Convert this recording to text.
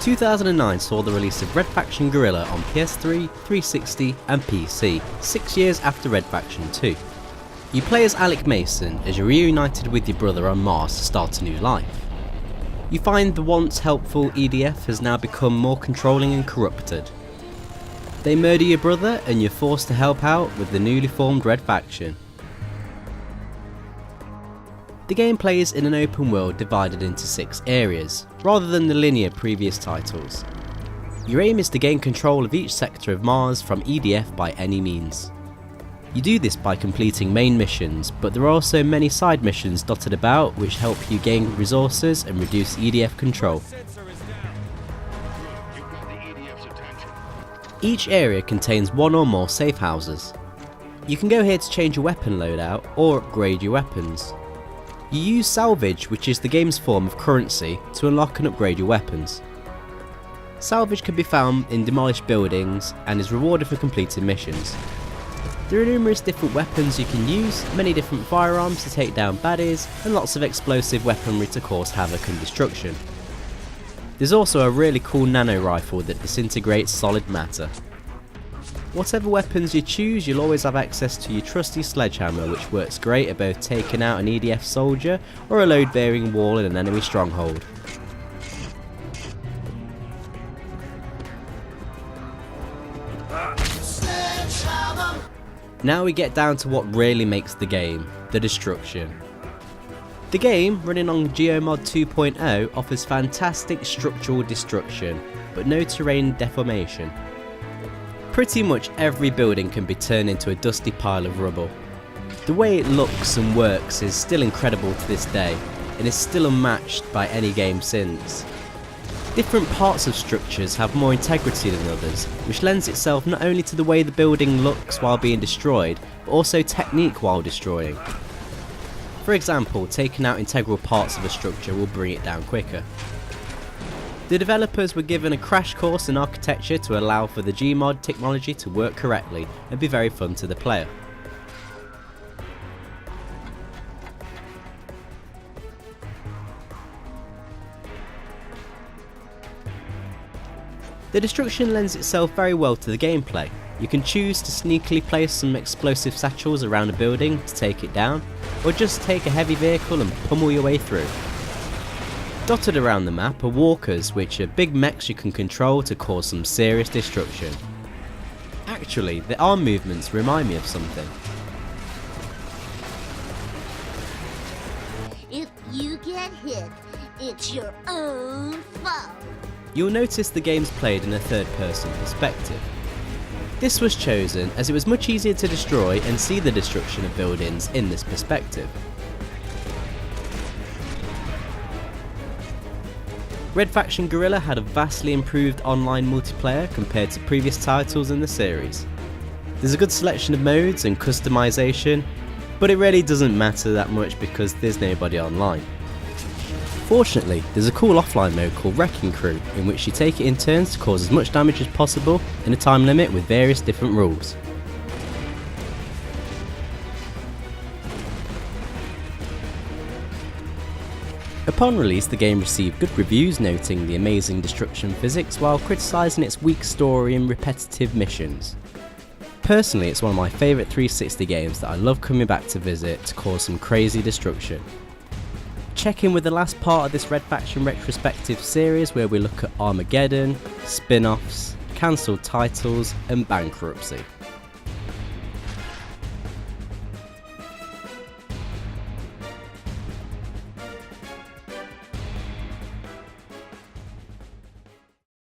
2009 saw the release of Red Faction Guerrilla on PS3, 360 and PC, 6 years after Red Faction 2. You play as Alec Mason as you're reunited with your brother on Mars to start a new life. You find the once helpful EDF has now become more controlling and corrupted. They murder your brother and you're forced to help out with the newly formed Red Faction. The game plays in an open world divided into 6 areas, rather than the linear previous titles. Your aim is to gain control of each sector of Mars from EDF by any means. You do this by completing main missions, but there are also many side missions dotted about which help you gain resources and reduce EDF control. Each area contains one or more safe houses. You can go here to change your weapon loadout or upgrade your weapons. You use salvage, which is the game's form of currency, to unlock and upgrade your weapons. Salvage can be found in demolished buildings and is rewarded for completing missions. There are numerous different weapons you can use, many different firearms to take down baddies, and lots of explosive weaponry to cause havoc and destruction. There's also a really cool nano rifle that disintegrates solid matter. Whatever weapons you choose, you'll always have access to your trusty sledgehammer, which works great at both taking out an EDF soldier or a load bearing wall in an enemy stronghold. Now we get down to what really makes the game, the destruction. The game, running on GeoMod 2.0, offers fantastic structural destruction, but no terrain deformation. Pretty much every building can be turned into a dusty pile of rubble. The way it looks and works is still incredible to this day, and is still unmatched by any game since. Different parts of structures have more integrity than others, which lends itself not only to the way the building looks while being destroyed, but also technique while destroying. For example, taking out integral parts of a structure will bring it down quicker. The developers were given a crash course in architecture to allow for the Gmod technology to work correctly and be very fun to the player. The destruction lends itself very well to the gameplay. You can choose to sneakily place some explosive satchels around a building to take it down, or just take a heavy vehicle and pummel your way through. Dotted around the map are walkers, which are big mechs you can control to cause some serious destruction. Actually, the arm movements remind me of something. If you get hit, it's your own fault. You'll notice the game's played in a third-person perspective. This was chosen as it was much easier to destroy and see the destruction of buildings in this perspective. Red Faction Guerrilla had a vastly improved online multiplayer compared to previous titles in the series. There's a good selection of modes and customization, but it really doesn't matter that much because there's nobody online. Fortunately, there's a cool offline mode called Wrecking Crew, in which you take it in turns to cause as much damage as possible in a time limit with various different rules. Upon release, the game received good reviews, noting the amazing destruction physics while criticising its weak story and repetitive missions. Personally, it's one of my favourite 360 games that I love coming back to visit to cause some crazy destruction. Check in with the last part of this Red Faction Retrospective series, where we look at Armageddon, spin-offs, cancelled titles and bankruptcy.